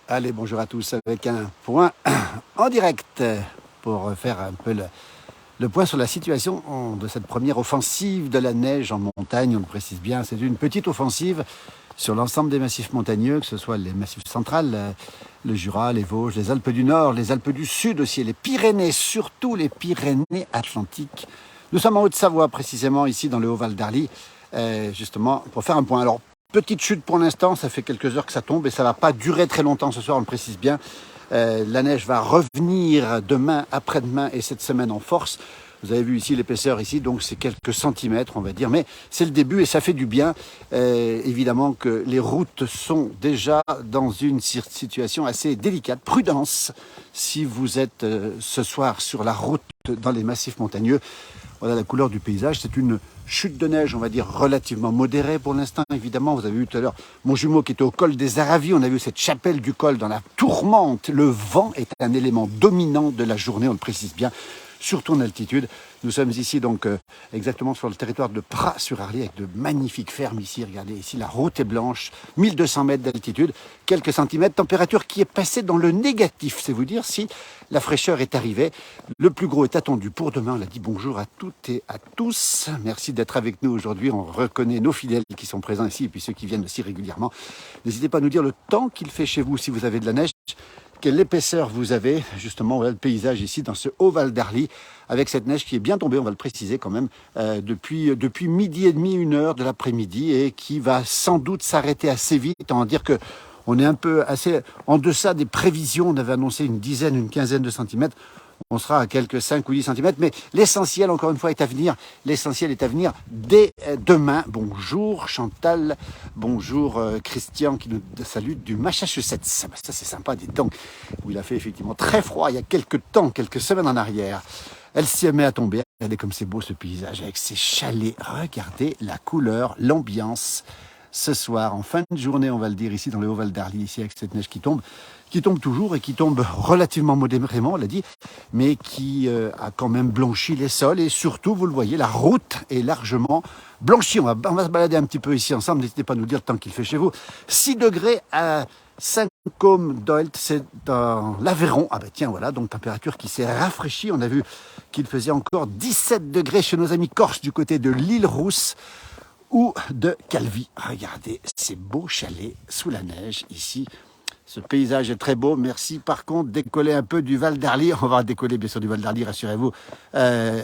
Allez, bonjour à tous avec un point en direct pour faire un peu le point sur la situation de cette première offensive de la neige en montagne. On le précise bien, c'est une petite offensive sur l'ensemble des massifs montagneux, que ce soit les massifs centrales, le Jura, les Vosges, les Alpes du Nord, les Alpes du Sud aussi, et les Pyrénées, surtout les Pyrénées-Atlantiques. Nous sommes en Haute-Savoie, précisément ici dans le Haut-Val d'Arly, justement pour faire un point. Alors, petite chute pour l'instant, ça fait quelques heures que ça tombe et ça ne va pas durer très longtemps ce soir, on le précise bien. La neige va revenir demain, après-demain et cette semaine en force. Vous avez vu ici l'épaisseur ici, donc c'est quelques centimètres, on va dire, mais c'est le début et ça fait du bien. Évidemment que les routes sont déjà dans une situation assez délicate. Prudence si vous êtes ce soir sur la route dans les massifs montagneux. Voilà la couleur du paysage, c'est une chute de neige, on va dire, relativement modérée pour l'instant, évidemment. Vous avez vu tout à l'heure mon jumeau qui était au col des Aravis, on a vu cette chapelle du col dans la tourmente. Le vent est un élément dominant de la journée, on le précise bien, surtout en altitude. Nous sommes ici donc exactement sur le territoire de Pras-sur-Arly avec de magnifiques fermes ici. Regardez ici, la route est blanche, 1200 mètres d'altitude, quelques centimètres, température qui est passée dans le négatif. C'est vous dire si la fraîcheur est arrivée. Le plus gros est attendu pour demain. On a dit bonjour à toutes et à tous. Merci d'être avec nous aujourd'hui. On reconnaît nos fidèles qui sont présents ici et puis ceux qui viennent aussi régulièrement. N'hésitez pas à nous dire le temps qu'il fait chez vous si vous avez de la neige. Quelle épaisseur vous avez, justement, voilà le paysage ici dans ce Haut-Val d'Arly, avec cette neige qui est bien tombée, on va le préciser quand même, depuis midi et demi, 1 heure de l'après-midi, et qui va sans doute s'arrêter assez vite, en dire que on est un peu assez en deçà des prévisions. On avait annoncé une dizaine, une quinzaine de centimètres. On sera à quelques 5 ou 10 centimètres, mais l'essentiel, encore une fois, est à venir. L'essentiel est à venir dès demain. Bonjour Chantal, bonjour Christian qui nous salue du Massachusetts. Ça c'est sympa, dites donc, où il a fait effectivement très froid il y a quelques temps, quelques semaines en arrière. Elle s'y met à tomber. Regardez comme c'est beau ce paysage avec ses chalets. Regardez la couleur, l'ambiance. Ce soir, en fin de journée, on va le dire ici dans le Haut-Val d'Arly, ici avec cette neige qui tombe toujours et qui tombe relativement modérément, on l'a dit, mais qui a quand même blanchi les sols et surtout, vous le voyez, la route est largement blanchie. On va se balader un petit peu ici ensemble, n'hésitez pas à nous dire le temps qu'il fait chez vous. 6 degrés à Saint-Côme-d'Olt, c'est dans l'Aveyron. Ah ben tiens, voilà, donc température qui s'est rafraîchie. On a vu qu'il faisait encore 17 degrés chez nos amis corses du côté de l'île Rousse ou de Calvi. Regardez ces beaux chalets sous la neige ici. Ce paysage est très beau. Merci par contre décoller un peu du Val d'Arly. On va décoller bien sûr du Val d'Arly, rassurez-vous.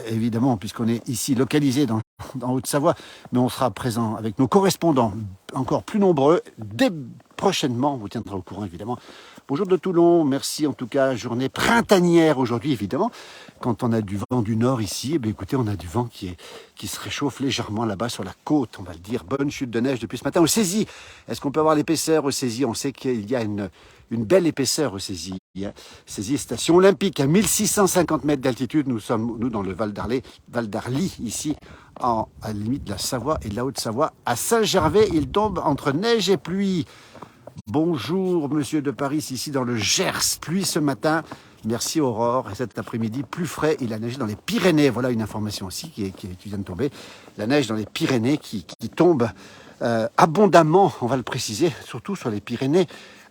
Évidemment, puisqu'on est ici localisé dans Haute-Savoie. Mais on sera présent avec nos correspondants encore plus nombreux. Dès prochainement, on vous tiendra au courant évidemment. Bonjour de Toulon, merci en tout cas, journée printanière aujourd'hui évidemment. Quand on a du vent du nord ici, écoutez, on a du vent qui se réchauffe légèrement là-bas sur la côte, on va le dire. Bonne chute de neige depuis ce matin au Cési. Est-ce qu'on peut avoir l'épaisseur au Cési? On sait qu'il y a une belle épaisseur au Cési. Cési, station olympique à 1650 mètres d'altitude. Nous sommes, nous, dans le Val d'Arly, ici, à la limite de la Savoie et de la Haute-Savoie. À Saint-Gervais, il tombe entre neige et pluie. Bonjour, monsieur de Paris, ici dans le Gers, pluie ce matin. Merci Aurore. Et cet après-midi, plus frais, il a neigé dans les Pyrénées. Voilà une information aussi qui vient de tomber. La neige dans les Pyrénées qui tombe abondamment, on va le préciser, surtout sur les Pyrénées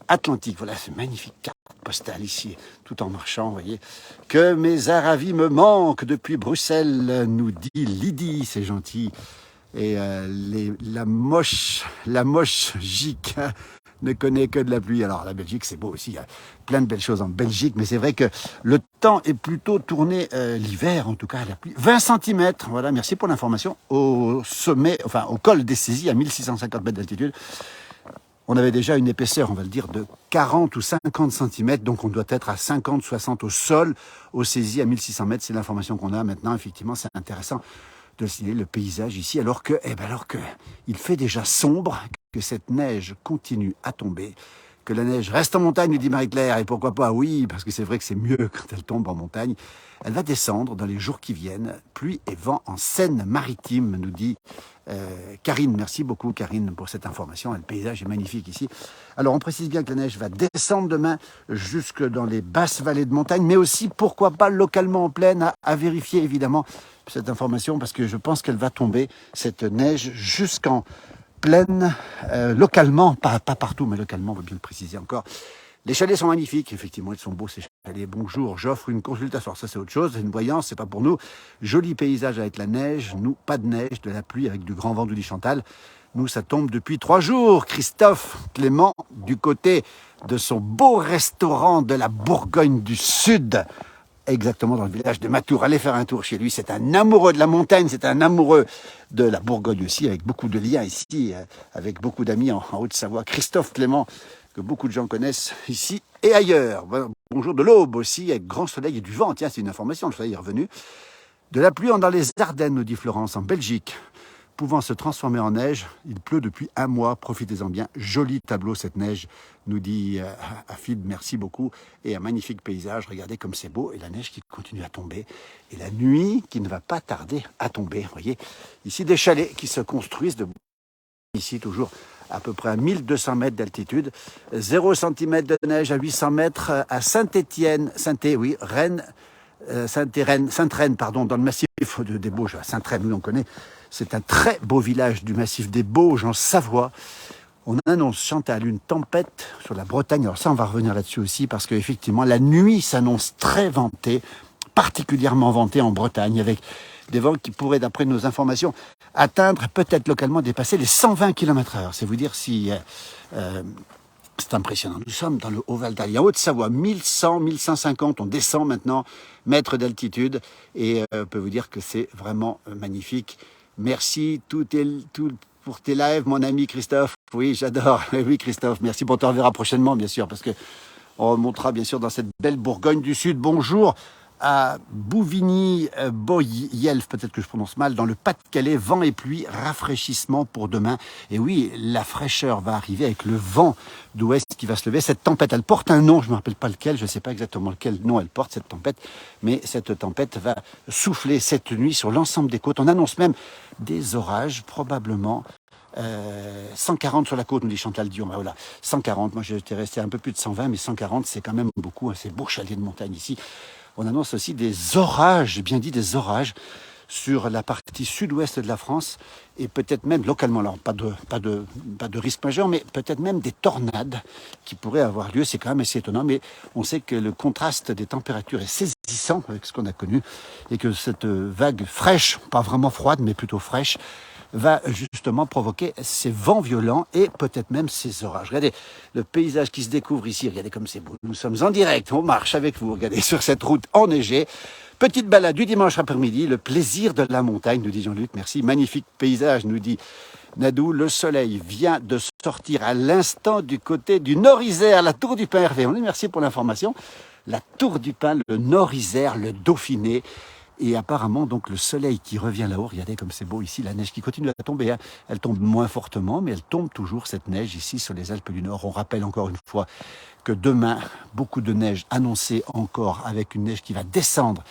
Atlantiques. Voilà, c'est magnifique carte postale ici, tout en marchant, vous voyez. Que mes Aravis me manquent depuis Bruxelles, nous dit Lydie, c'est gentil. Et la moche gique ne connaît que de la pluie. Alors la Belgique, c'est beau aussi, il y a plein de belles choses en Belgique, mais c'est vrai que le temps est plutôt tourné l'hiver, en tout cas à la pluie. 20 cm, voilà, merci pour l'information, au sommet, enfin au col des Césis, à 1650 mètres d'altitude. On avait déjà une épaisseur, on va le dire, de 40 ou 50 cm, donc on doit être à 50, 60 au sol, au Césis, à 1600 mètres, c'est l'information qu'on a maintenant, effectivement, c'est intéressant de signaler le paysage ici, alors que il fait déjà sombre, que cette neige continue à tomber, que la neige reste en montagne, nous dit Marie-Claire, et pourquoi pas, oui, parce que c'est vrai que c'est mieux quand elle tombe en montagne. Elle va descendre dans les jours qui viennent, pluie et vent en Seine-Maritime, nous dit Karine. Merci beaucoup Karine pour cette information, le paysage est magnifique ici. Alors on précise bien que la neige va descendre demain jusque dans les basses vallées de montagne, mais aussi pourquoi pas localement en plaine, à vérifier évidemment cette information, parce que je pense qu'elle va tomber, cette neige, jusqu'en plaine, localement, pas partout, mais localement, on va bien le préciser encore. Les chalets sont magnifiques, effectivement, ils sont beaux ces chalets. Bonjour, j'offre une consultation. Ça, c'est autre chose, c'est une voyance, c'est pas pour nous. Joli paysage avec la neige, nous, pas de neige, de la pluie avec du grand vent, nous dit Chantal. Nous, ça tombe depuis 3 jours. Christophe Clément, du côté de son beau restaurant de la Bourgogne du Sud, exactement dans le village de Matour. Allez faire un tour chez lui. C'est un amoureux de la montagne, c'est un amoureux de la Bourgogne aussi, avec beaucoup de liens ici, avec beaucoup d'amis en Haute-Savoie. Christophe Clément, que beaucoup de gens connaissent ici et ailleurs. Bonjour de l'aube aussi, avec grand soleil et du vent. Tiens, c'est une information, le soleil est revenu. De la pluie dans les Ardennes, nous dit Florence, en Belgique. Pouvant se transformer en neige, il pleut depuis 1 mois, profitez-en bien. Joli tableau cette neige, nous dit Afid, merci beaucoup. Et un magnifique paysage, regardez comme c'est beau. Et la neige qui continue à tomber. Et la nuit qui ne va pas tarder à tomber. Vous voyez, ici des chalets qui se construisent ici toujours à peu près à 1200 mètres d'altitude. 0 cm de neige à 800 mètres à Saint-Étienne, Rennes, Sainte-Reine, pardon, dans le massif des Bauges, à Sainte-Reine, nous on connaît. C'est un très beau village du massif des Bauges en Savoie. On annonce, Chantal, une tempête sur la Bretagne. Alors ça, on va revenir là-dessus aussi parce qu'effectivement, la nuit s'annonce très ventée, particulièrement ventée en Bretagne, avec des vents qui pourraient, d'après nos informations, atteindre, peut-être localement dépasser les 120 km/h. C'est vous dire si... c'est impressionnant. Nous sommes dans le Haut-Val d'Allier, en Haute-Savoie, 1100, 1150, on descend maintenant, mètres d'altitude, et on peut vous dire que c'est vraiment magnifique. Merci tout pour tes lives, mon ami Christophe. Oui, j'adore. Oui, Christophe, merci. Bon, on te reverra prochainement, bien sûr, parce que on remontera, bien sûr, dans cette belle Bourgogne du Sud. Bonjour à Bouvigny-Boyelf, peut-être que je prononce mal, dans le Pas-de-Calais, vent et pluie, rafraîchissement pour demain. Et oui, la fraîcheur va arriver avec le vent d'ouest qui va se lever. Cette tempête, elle porte un nom, je ne me rappelle pas lequel, je ne sais pas exactement lequel nom elle porte, cette tempête, mais cette tempête va souffler cette nuit sur l'ensemble des côtes. On annonce même des orages, probablement 140 sur la côte, nous dit Chantal Dion. Ben voilà, 140, moi j'étais resté un peu plus de 120, mais 140 c'est quand même beaucoup, c'est beau chalet de montagne ici. On annonce aussi des orages, j'ai bien dit des orages, sur la partie sud-ouest de la France et peut-être même localement, alors pas de risque majeur, mais peut-être même des tornades qui pourraient avoir lieu. C'est quand même assez étonnant, mais on sait que le contraste des températures est saisissant avec ce qu'on a connu et que cette vague fraîche, pas vraiment froide, mais plutôt fraîche, va justement provoquer ces vents violents et peut-être même ces orages. Regardez le paysage qui se découvre ici, regardez comme c'est beau. Nous sommes en direct, on marche avec vous, regardez sur cette route enneigée. Petite balade du dimanche après-midi, le plaisir de la montagne, nous dit Jean-Luc, merci. Magnifique paysage, nous dit Nadou. Le soleil vient de sortir à l'instant du côté du Nord-Isère, la Tour du Pin Hervé. On dit merci pour l'information. La Tour du Pin, le Nord-Isère, le Dauphiné. Et apparemment, donc, le soleil qui revient là-haut, regardez comme c'est beau ici, la neige qui continue à tomber. Hein. Elle tombe moins fortement, mais elle tombe toujours, cette neige, ici, sur les Alpes du Nord. On rappelle encore une fois que demain, beaucoup de neige annoncée encore, avec une neige qui va descendre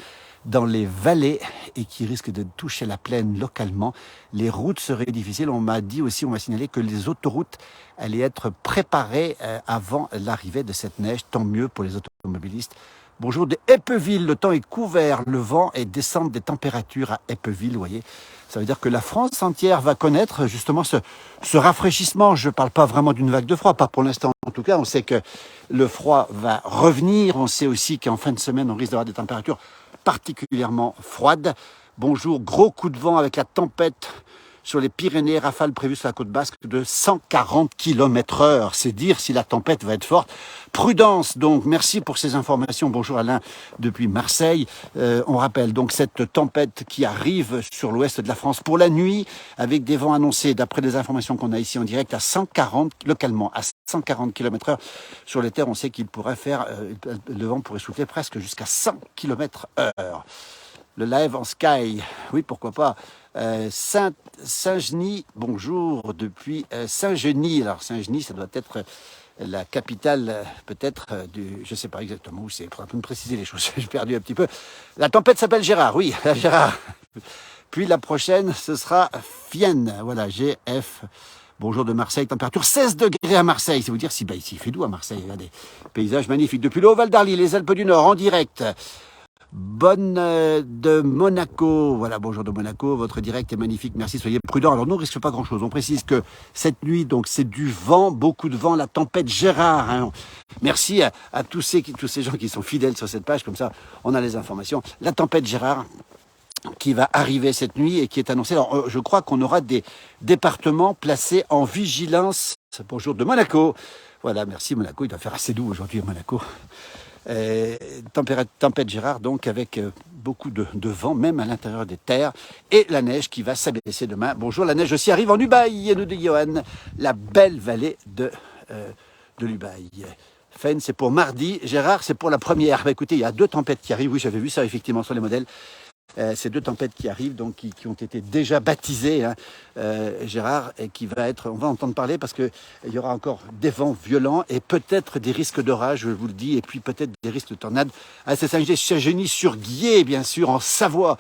dans les vallées et qui risque de toucher la plaine localement. Les routes seraient difficiles. On m'a dit aussi, on m'a signalé que les autoroutes allaient être préparées avant l'arrivée de cette neige. Tant mieux pour les automobilistes. Bonjour de Eppeville, le temps est couvert, le vent et descente des températures à Eppeville, vous voyez. Ça veut dire que la France entière va connaître justement ce rafraîchissement. Je ne parle pas vraiment d'une vague de froid, pas pour l'instant. En tout cas, on sait que le froid va revenir. On sait aussi qu'en fin de semaine, on risque d'avoir des températures particulièrement froides. Bonjour, gros coup de vent avec la tempête sur les Pyrénées, rafale prévue sur la côte basque de 140 km/h. C'est dire si la tempête va être forte. Prudence donc, merci pour ces informations. Bonjour Alain depuis Marseille. On rappelle donc cette tempête qui arrive sur l'ouest de la France pour la nuit avec des vents annoncés, d'après les informations qu'on a ici en direct, à 140, localement, à 140 km/h. Sur les terres, on sait qu'il pourrait faire, le vent pourrait souffler presque jusqu'à 100 km/h. Le live en Sky, oui, pourquoi pas. Saint-Genis, bonjour, depuis Saint-Genis. Alors Saint-Genis, ça doit être la capitale peut-être je ne sais pas exactement où c'est. Il faudra me préciser les choses, j'ai perdu un petit peu. La tempête s'appelle Gérard, oui, Gérard. Puis la prochaine, ce sera Fienne, voilà, GF. Bonjour de Marseille, température 16 degrés à Marseille. C'est vous dire si ici il fait doux à Marseille. Regardez, paysage magnifique. Depuis le Haut-Val d'Arly, les Alpes du Nord, en direct. Bonne de Monaco, voilà, bonjour de Monaco, votre direct est magnifique, merci, soyez prudents. Alors nous, on ne risque pas grand chose, on précise que cette nuit, donc c'est du vent, beaucoup de vent, la tempête Gérard, hein. Merci à tous ces gens qui sont fidèles sur cette page, comme ça on a les informations. La tempête Gérard qui va arriver cette nuit et qui est annoncée. Alors, je crois qu'on aura des départements placés en vigilance. Bonjour de Monaco. Voilà, merci Monaco. Il doit faire assez doux aujourd'hui à Monaco. Tempête Gérard, donc avec beaucoup de vent, même à l'intérieur des terres, et la neige qui va s'abaisser demain. Bonjour, la neige aussi arrive en Ubaye, nous dit Johan, la belle vallée de l'Ubaye. Fen, c'est pour mardi. Gérard, c'est pour la première. Bah, écoutez, il y a 2 tempêtes qui arrivent. Oui, j'avais vu ça effectivement sur les modèles. Ces 2 tempêtes qui arrivent, donc qui ont été déjà baptisées, hein, Gérard, et qui va être, on va entendre parler parce que il y aura encore des vents violents et peut-être des risques d'orage, je vous le dis, et puis peut-être des risques de tornade à Saint-Genis-sur-Guiers, bien sûr, en Savoie,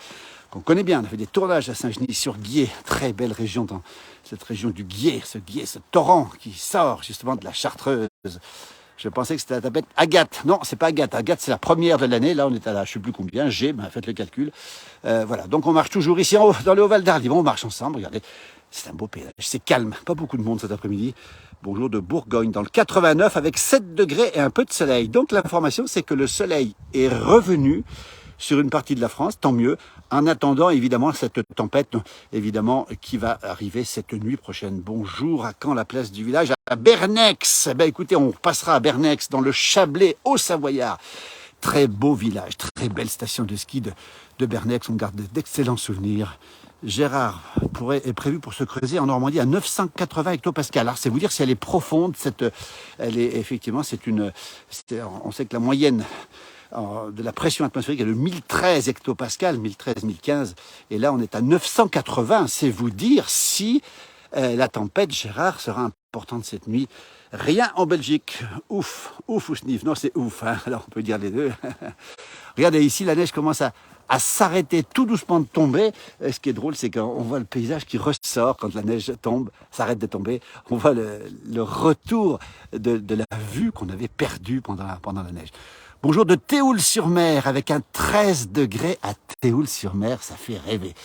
qu'on connaît bien. On a fait des tournages à Saint-Genis-sur-Guiers, très belle région dans cette région du Guiers, ce torrent qui sort justement de la Chartreuse. Je pensais que c'était la tempête Agathe. Non, c'est pas Agathe. Agathe, c'est la première de l'année. Là, on est à la, je sais plus combien, G, ben, faites le calcul. Voilà, donc on marche toujours ici en haut, dans le Haut-Val d'Arly. Bon, on marche ensemble, regardez. C'est un beau paysage, c'est calme. Pas beaucoup de monde cet après-midi. Bonjour de Bourgogne, dans le 89, avec 7 degrés et un peu de soleil. Donc l'information, c'est que le soleil est revenu sur une partie de la France, tant mieux, en attendant évidemment cette tempête, évidemment, qui va arriver cette nuit prochaine. Bonjour, à quand la place du village? À Bernex. Ben écoutez, on passera à Bernex, dans le Chablais, au Savoyard. Très beau village, très belle station de ski de Bernex, on garde d'excellents souvenirs. Gérard est prévu pour se creuser en Normandie à 980 hectopascales. Alors c'est vous dire si elle est profonde, elle est effectivement, on sait que la moyenne de la pression atmosphérique est de 1013 hectopascales, 1013-1015, et là on est à 980, c'est vous dire si la tempête Gérard sera importante cette nuit. Rien en Belgique, ouf ou sniff, non c'est ouf, hein. Alors on peut dire les deux. Regardez ici, la neige commence à s'arrêter tout doucement de tomber. Et ce qui est drôle, c'est qu'on voit le paysage qui ressort quand la neige tombe, s'arrête de tomber. On voit le retour de la vue qu'on avait perdue pendant la neige. Bonjour de Théoul-sur-Mer, avec un 13 degrés à Théoul-sur-Mer, ça fait rêver.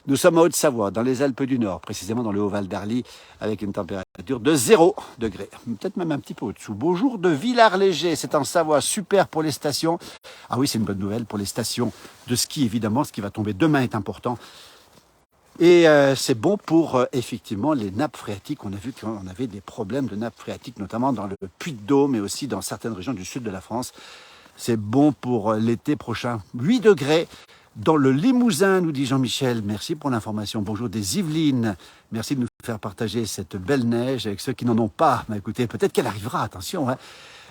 Nous sommes en Haute-Savoie, dans les Alpes du Nord, précisément dans le Haut-Val d'Arly, avec une température de 0 degré, peut-être même un petit peu au-dessous. Bonjour de Villars-Léger, c'est en Savoie, super pour les stations. Ah oui, c'est une bonne nouvelle pour les stations de ski, évidemment, ce qui va tomber demain est important. Et c'est bon pour, effectivement, les nappes phréatiques. On a vu qu'on avait des problèmes de nappes phréatiques, notamment dans le Puy-de-Dôme, mais aussi dans certaines régions du sud de la France. C'est bon pour l'été prochain. 8 degrés. Dans le Limousin, nous dit Jean-Michel, merci pour l'information. Bonjour des Yvelines, merci de nous faire partager cette belle neige avec ceux qui n'en ont pas. Mais écoutez, peut-être qu'elle arrivera, attention. Hein.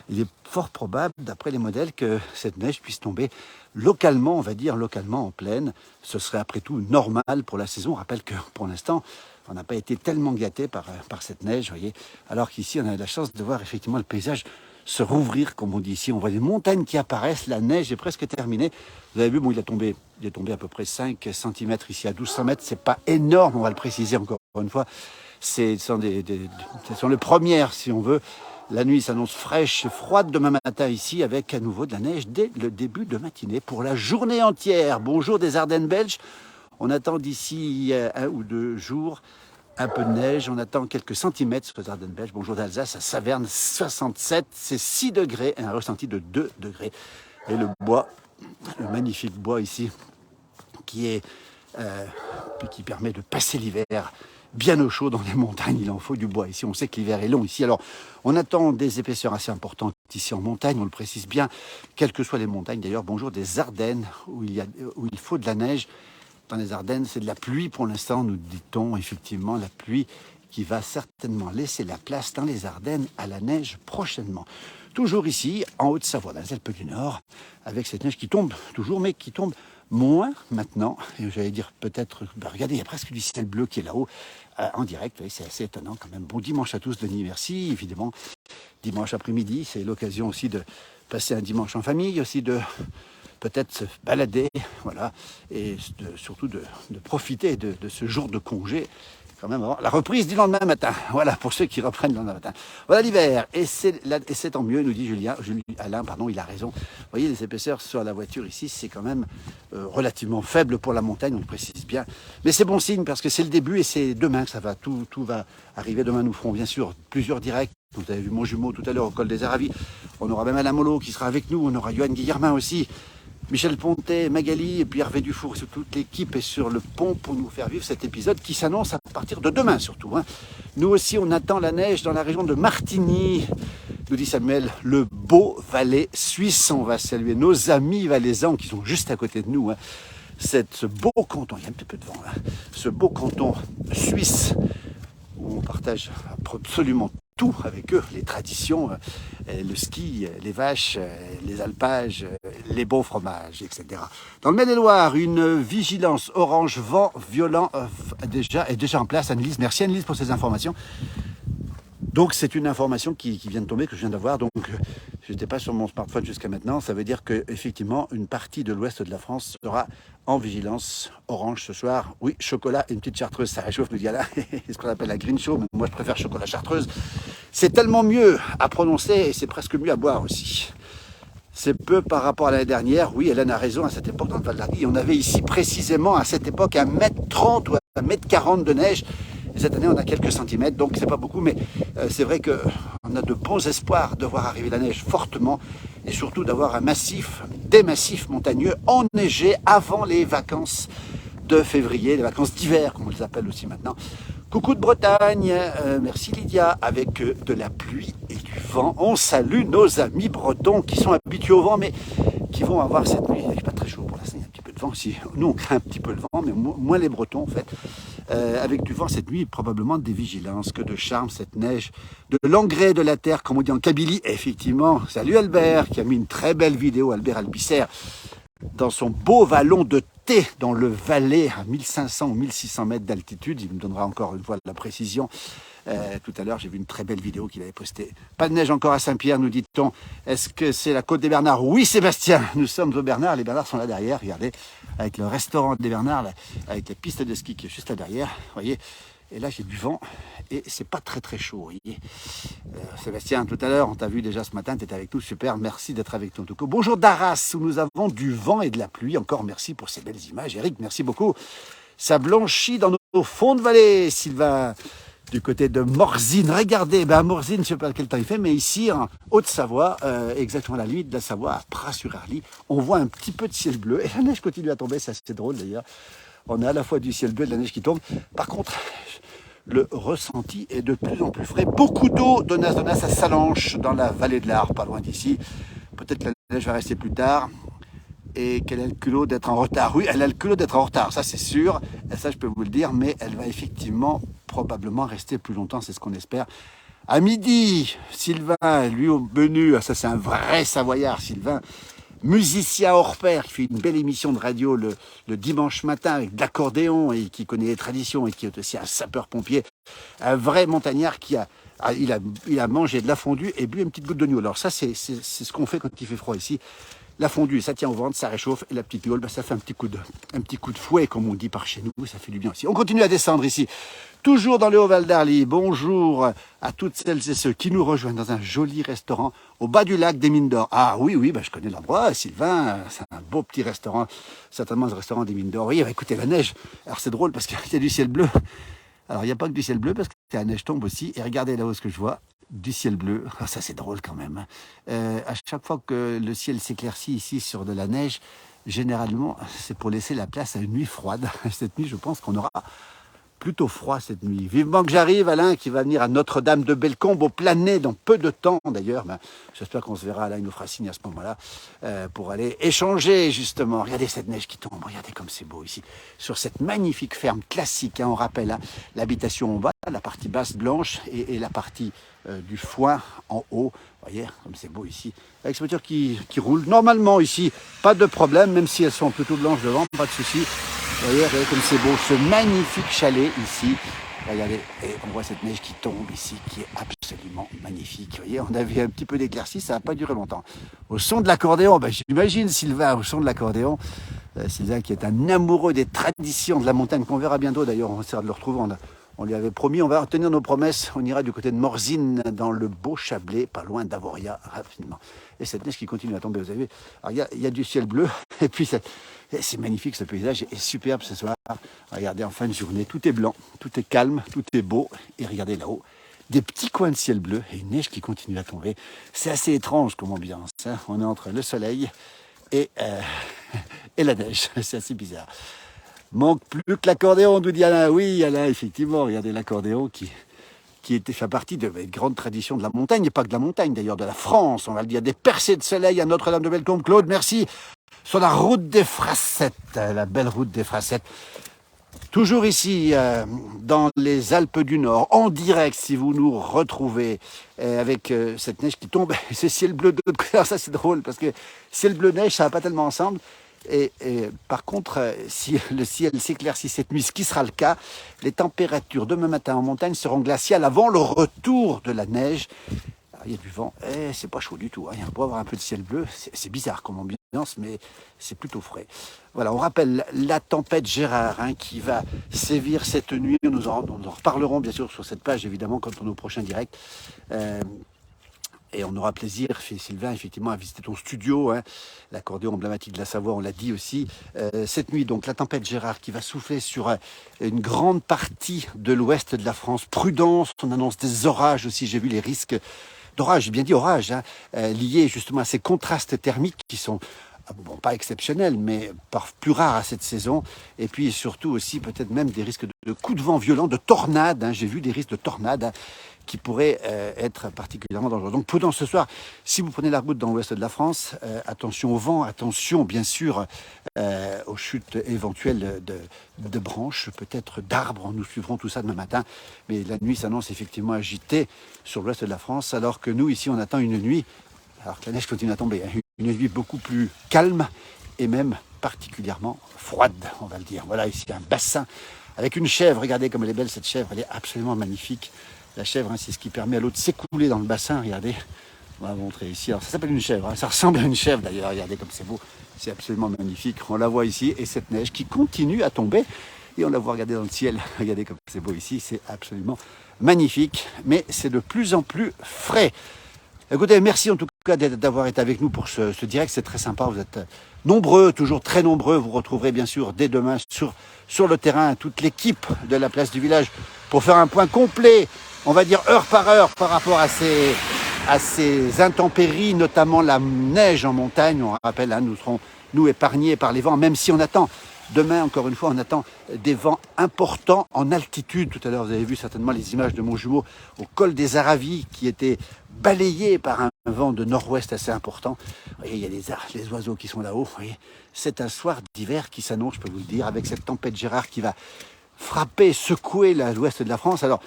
Il est fort probable, d'après les modèles, que cette neige puisse tomber localement, on va dire localement en plaine. Ce serait après tout normal pour la saison. On rappelle que pour l'instant, on n'a pas été tellement gâté par cette neige, voyez. Alors qu'ici, on a eu la chance de voir effectivement le paysage se rouvrir, comme on dit ici. On voit des montagnes qui apparaissent, la neige est presque terminée. Vous avez vu, bon, il est tombé à peu près 5 cm ici à 1200 mètres. C'est pas énorme, on va le préciser encore une fois. Ce sont les premières, si on veut. La nuit s'annonce fraîche et froide demain matin ici, avec à nouveau de la neige dès le début de matinée pour la journée entière. Bonjour des Ardennes belges. On attend d'ici 1 ou 2 jours un peu de neige, on attend quelques centimètres sur les Ardennes belges. Bonjour d'Alsace, à Saverne, 67, c'est 6 degrés et un ressenti de 2 degrés. Et le bois, le magnifique bois ici, qui permet de passer l'hiver bien au chaud dans les montagnes. Il en faut du bois ici. On sait que l'hiver est long ici. Alors, on attend des épaisseurs assez importantes ici en montagne. On le précise bien, quelles que soient les montagnes. D'ailleurs, bonjour des Ardennes, où il faut de la neige. Dans les Ardennes, c'est de la pluie pour l'instant, nous dit-on, effectivement, la pluie qui va certainement laisser la place dans les Ardennes à la neige prochainement. Toujours ici, en Haute-Savoie, dans les Alpes du Nord, avec cette neige qui tombe toujours, mais qui tombe moins maintenant. Et j'allais dire peut-être, regardez, il y a presque du ciel bleu qui est là-haut, en direct, c'est assez étonnant quand même. Bon dimanche à tous, Denis, merci, évidemment. Dimanche après-midi, c'est l'occasion aussi de passer un dimanche en famille, aussi de peut-être se balader, voilà, et surtout de profiter de ce jour de congé, quand même avant la reprise du lendemain matin. Voilà, pour ceux qui reprennent le lendemain matin. Voilà l'hiver, et c'est tant mieux, nous dit Alain, il a raison. Vous voyez, les épaisseurs sur la voiture ici, c'est quand même relativement faible pour la montagne, on le précise bien. Mais c'est bon signe, parce que c'est le début, et c'est demain que ça va, tout va arriver. Demain, nous ferons bien sûr plusieurs directs Vous avez vu mon jumeau tout à l'heure au col des Aravis. On aura même Alain Molo qui sera avec nous. On aura Yoann Guillermin aussi. Michel Pontet, Magali et puis Hervé Dufour. Toute l'équipe est sur le pont pour nous faire vivre cet épisode qui s'annonce à partir de demain surtout. Nous aussi, on attend la neige dans la région de Martigny, nous dit Samuel, le beau Valais suisse. On va saluer nos amis valaisans qui sont juste à côté de nous. Ce beau canton, il y a un petit peu de vent là, ce beau canton suisse où on partage absolument tout avec eux, les traditions, le ski, les vaches, les alpages, les bons fromages, etc. Dans le Maine-et-Loire, une vigilance orange vent violent est déjà en place. Annelise, merci Annelise pour ces informations. Donc c'est une information qui vient de tomber, que je viens d'avoir, donc je n'étais pas sur mon smartphone jusqu'à maintenant. Ça veut dire qu'effectivement, une partie de l'ouest de la France sera en vigilance orange ce soir. Oui, chocolat et une petite chartreuse, ça réchauffe, me dit Alain, c'est ce qu'on appelle la green show, mais moi je préfère chocolat chartreuse. C'est tellement mieux à prononcer et c'est presque mieux à boire aussi. C'est peu par rapport à l'année dernière. Oui, Hélène a raison, à cette époque dans le Val d'Arly, on avait ici précisément à cette époque 1,30 m ou 1,40 m de neige. Et cette année, on a quelques centimètres, donc c'est pas beaucoup, mais c'est vrai qu'on a de bons espoirs de voir arriver la neige fortement et surtout d'avoir des massifs montagneux enneigés avant les vacances de février, les vacances d'hiver, comme on les appelle aussi maintenant. Coucou de Bretagne, merci Lydia, avec de la pluie et du vent. On salue nos amis bretons qui sont habitués au vent, mais qui vont avoir cette nuit. Il n'est pas très chaud pour l'instant, il y a un petit peu de vent aussi. Nous, on craint un petit peu le vent, mais moins les Bretons en fait. Avec du vent cette nuit, probablement des vigilances. Que de charme cette neige, de l'engrais de la terre, comme on dit en Kabylie. Et effectivement, salut Albert, qui a mis une très belle vidéo, Albert Albisser, dans son beau vallon de thé dans le Valais à 1500 ou 1600 mètres d'altitude. Il me donnera encore une fois la précision. Tout à l'heure, j'ai vu une très belle vidéo qu'il avait postée. Pas de neige encore à Saint-Pierre, nous dit-on. Est-ce que c'est la côte des Bernards? Oui, Sébastien, nous sommes au Bernard. Les Bernards sont là derrière, regardez, avec le restaurant des Bernards, là, avec la piste de ski qui est juste là derrière, voyez. Et là, j'ai du vent et c'est pas très très chaud, vous voyez. Sébastien, tout à l'heure, on t'a vu déjà ce matin, tu étais avec nous, super, merci d'être avec nous. En tout cas, bonjour d'Arras, où nous avons du vent et de la pluie. Encore merci pour ces belles images. Eric, merci beaucoup. Ça blanchit dans nos fonds de vallée, Sylvain. Du côté de Morzine, regardez, Morzine, je ne sais pas quel temps il fait, mais ici, en Haute-Savoie, exactement à la limite de la Savoie, à Pras-sur-Arly, on voit un petit peu de ciel bleu, et la neige continue à tomber, c'est assez drôle d'ailleurs. On a à la fois du ciel bleu et de la neige qui tombe. Par contre, le ressenti est de plus en plus frais. Beaucoup d'eau de Nas à Salanches, dans la vallée de l'Arve, pas loin d'ici. Peut-être que la neige va rester plus tard. Et qu'elle a le culot d'être en retard. Oui, elle a le culot d'être en retard, ça c'est sûr, et ça je peux vous le dire, mais elle va effectivement probablement rester plus longtemps, c'est ce qu'on espère. À midi, Sylvain, lui au menu, ça c'est un vrai Savoyard, Sylvain, musicien hors pair, qui fait une belle émission de radio le dimanche matin avec de l'accordéon et qui connaît les traditions et qui est aussi un sapeur-pompier, un vrai montagnard qui il a mangé de la fondue et bu une petite goutte de gnôle. Alors ça c'est ce qu'on fait quand il fait froid ici. La fondue, ça tient au ventre, ça réchauffe, et la petite gnôle, ça fait un petit coup de fouet, comme on dit par chez nous, ça fait du bien aussi. On continue à descendre ici, toujours dans le Haut-Val d'Arly. Bonjour à toutes celles et ceux qui nous rejoignent dans un joli restaurant au bas du lac des Mines d'Or. Ah oui, je connais l'endroit, Sylvain, c'est un beau petit restaurant, certainement le restaurant des Mines d'Or. Oui, écoutez, la neige, alors c'est drôle parce qu'il y a du ciel bleu. Alors il n'y a pas que du ciel bleu parce que la neige tombe aussi, et regardez là-haut ce que je vois. Du ciel bleu, ça c'est drôle quand même. À chaque fois que le ciel s'éclaircit ici sur de la neige, généralement c'est pour laisser la place à une nuit froide. Cette nuit, je pense qu'on aura plutôt froid cette nuit. Vivement que j'arrive, Alain, qui va venir à Notre-Dame de Bellecombe au Planet dans peu de temps d'ailleurs. J'espère qu'on se verra, Alain, il nous fera signe à ce moment-là pour aller échanger justement. Regardez cette neige qui tombe, regardez comme c'est beau ici. Sur cette magnifique ferme classique, on rappelle, l'habitation en bas, la partie basse blanche et la partie du foin en haut. Vous voyez, comme c'est beau ici. Avec ces voitures qui roulent normalement ici, pas de problème, même si elles sont plutôt blanches devant, pas de souci. Vous voyez, regardez comme c'est beau, ce magnifique chalet ici. Regardez, et on voit cette neige qui tombe ici, qui est absolument magnifique. Vous voyez, on avait un petit peu d'éclaircie, ça n'a pas duré longtemps. Au son de l'accordéon, j'imagine Sylvain, au son de l'accordéon. Sylvain qui est un amoureux des traditions de la montagne, qu'on verra bientôt d'ailleurs, on essaiera de le retrouver. On lui avait promis, on va tenir nos promesses, on ira du côté de Morzine, dans le beau Chablais, pas loin d'Avoria, rapidement. Et cette neige qui continue à tomber, vous avez vu. Alors il y a du ciel bleu, et puis c'est magnifique, ce paysage est superbe ce soir. Regardez, en fin de journée, tout est blanc, tout est calme, tout est beau. Et regardez là-haut, des petits coins de ciel bleu et une neige qui continue à tomber. C'est assez étrange comme ambiance, hein. On est entre le soleil et, et la neige, c'est assez bizarre. Manque plus que l'accordéon, nous dit Alain. Oui, Alain, effectivement, regardez l'accordéon qui était fait partie de grandes traditions de la montagne, et pas que de la montagne d'ailleurs, de la France, on va le dire, des percées de soleil à Notre-Dame-de-Bellecombe. Claude, merci. Sur la route des Fracettes, la belle route des Fracettes. Toujours ici, dans les Alpes du Nord, en direct, si vous nous retrouvez, avec cette neige qui tombe, ce ciel bleu de l'autre côté. Alors ça c'est drôle, parce que ciel bleu-neige, ça va pas tellement ensemble. Et par contre, si le ciel s'éclaircit cette nuit, ce qui sera le cas, les températures demain matin en montagne seront glaciales avant le retour de la neige. Alors, il y a du vent, et c'est pas chaud du tout, hein. Il y a beau avoir un peu de ciel bleu, c'est bizarre comme ambiance, mais c'est plutôt frais. Voilà, on rappelle la tempête Gérard, hein, qui va sévir cette nuit. Nous en reparlerons bien sûr sur cette page, évidemment, quand on est au prochain direct. Et on aura plaisir, Sylvain, effectivement, à visiter ton studio, hein, l'accordéon emblématique de la Savoie, on l'a dit aussi. Cette nuit, donc, la tempête Gérard qui va souffler sur une grande partie de l'ouest de la France. Prudence, on annonce des orages aussi, j'ai vu les risques d'orage, j'ai bien dit orage, hein, liés justement à ces contrastes thermiques qui sont bon, pas exceptionnels, mais plus rares à cette saison. Et puis surtout aussi peut-être même des risques de coups de vent violents, de tornades, hein, j'ai vu des risques de tornades, hein, qui pourraient être particulièrement dangereux. Donc prudence ce soir, si vous prenez la route dans l'ouest de la France, attention au vent, attention bien sûr aux chutes éventuelles de branches, peut-être d'arbres. Nous suivrons tout ça demain matin, mais la nuit s'annonce effectivement agitée sur l'ouest de la France, alors que nous ici on attend une nuit, alors que la neige continue à tomber, hein, une nuit beaucoup plus calme et même particulièrement froide, on va le dire. Voilà, ici un bassin avec une chèvre, regardez comme elle est belle cette chèvre, elle est absolument magnifique. La chèvre, hein, c'est ce qui permet à l'eau de s'écouler dans le bassin, regardez. On va montrer ici. Alors ça s'appelle une chèvre, hein. Ça ressemble à une chèvre d'ailleurs, regardez comme c'est beau. C'est absolument magnifique. On la voit ici et cette neige qui continue à tomber. Et on la voit regarder dans le ciel. Regardez comme c'est beau ici, c'est absolument magnifique. Mais c'est de plus en plus frais. Écoutez, merci en tout cas d'avoir été avec nous pour ce direct, c'est très sympa. Vous êtes nombreux, toujours très nombreux. Vous retrouverez bien sûr dès demain sur le terrain toute l'équipe de la place du village pour faire un point complet, on va dire heure par heure, par rapport à ces intempéries, notamment la neige en montagne. On rappelle, hein, nous serons épargnés par les vents, même si on attend. Demain, encore une fois, on attend des vents importants en altitude. Tout à l'heure, vous avez vu certainement les images de mon jumeau au col des Aravis qui était balayé par un vent de nord-ouest assez important. Vous voyez, il y a les oiseaux qui sont là-haut. C'est un soir d'hiver qui s'annonce, je peux vous le dire, avec cette tempête Gérard qui va frapper, secouer l'ouest de la France. Alors,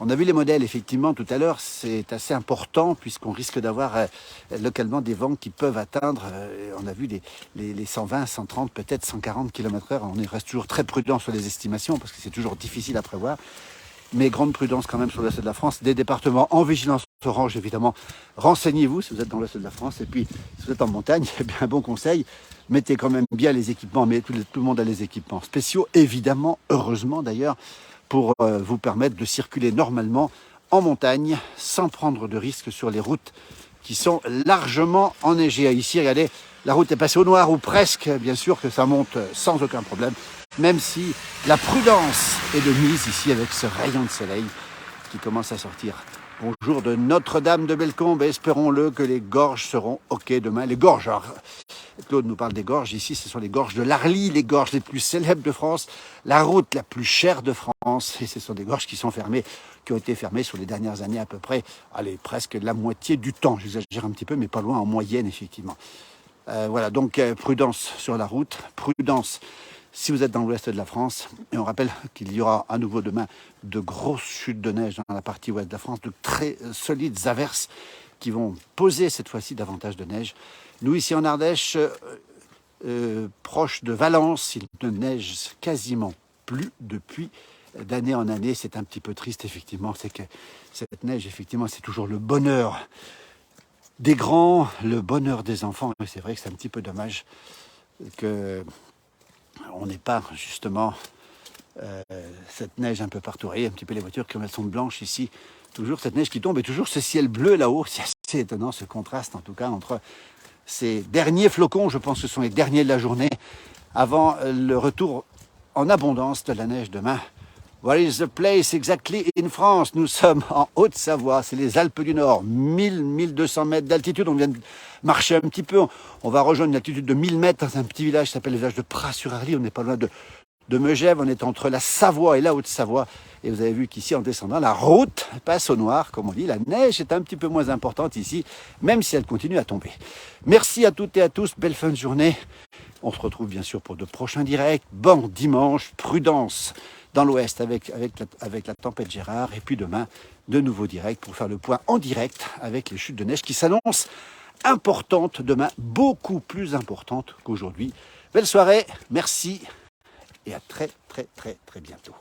on a vu les modèles, effectivement, tout à l'heure, c'est assez important puisqu'on risque d'avoir localement des vents qui peuvent atteindre, on a vu les 120, 130, peut-être 140 km/h. On reste toujours très prudent sur les estimations parce que c'est toujours difficile à prévoir. Mais grande prudence quand même sur l'ouest de la France. Des départements en vigilance orange, évidemment. Renseignez-vous si vous êtes dans l'ouest de la France. Et puis, si vous êtes en montagne, eh bien, un bon conseil, mettez quand même bien les équipements. Mais tout le monde a les équipements spéciaux, évidemment, heureusement d'ailleurs, pour vous permettre de circuler normalement en montagne sans prendre de risques sur les routes qui sont largement enneigées. Ici, regardez, la route est passée au noir ou presque. Bien sûr que ça monte sans aucun problème, même si la prudence est de mise ici avec ce rayon de soleil qui commence à sortir. Bonjour de Notre-Dame-de-Bellecombe, espérons-le que les gorges seront OK demain. Les gorges, alors, Claude nous parle des gorges, ici ce sont les gorges de l'Arly, les gorges les plus célèbres de France, la route la plus chère de France, et ce sont des gorges qui sont fermées, qui ont été fermées sur les dernières années à peu près, allez, presque la moitié du temps, j'exagère un petit peu, mais pas loin en moyenne effectivement. Voilà, donc prudence sur la route, prudence si vous êtes dans l'ouest de la France. Et on rappelle qu'il y aura à nouveau demain de grosses chutes de neige dans la partie ouest de la France, de très solides averses qui vont poser cette fois-ci davantage de neige. Nous, ici en Ardèche, proche de Valence, il ne neige quasiment plus depuis d'année en année. C'est un petit peu triste, effectivement. C'est que cette neige, effectivement, c'est toujours le bonheur des grands, le bonheur des enfants. Mais c'est vrai que c'est un petit peu dommage que on n'ait pas, justement, cette neige un peu partout. Vous voyez un petit peu les voitures comme elles sont blanches ici. Toujours cette neige qui tombe et toujours ce ciel bleu là-haut. C'est assez étonnant, ce contraste, en tout cas, entre ces derniers flocons, je pense que ce sont les derniers de la journée, avant le retour en abondance de la neige demain What is the place exactly in France? Nous sommes en Haute-Savoie, c'est les Alpes du Nord, 1000-1200 mètres d'altitude. On vient de marcher un petit peu, on va rejoindre une altitude de 1000 mètres dans un petit village qui s'appelle le village de Pras-sur-Arly. On n'est pas loin de Megève, on est entre la Savoie et la Haute-Savoie. Et vous avez vu qu'ici, en descendant, la route passe au noir, comme on dit. La neige est un petit peu moins importante ici, même si elle continue à tomber. Merci à toutes et à tous, belle fin de journée. On se retrouve bien sûr pour de prochains directs. Bon dimanche, prudence dans l'ouest avec la tempête Gérard. Et puis demain, de nouveaux directs pour faire le point en direct avec les chutes de neige qui s'annoncent importantes demain, beaucoup plus importantes qu'aujourd'hui. Belle soirée, merci et à très bientôt.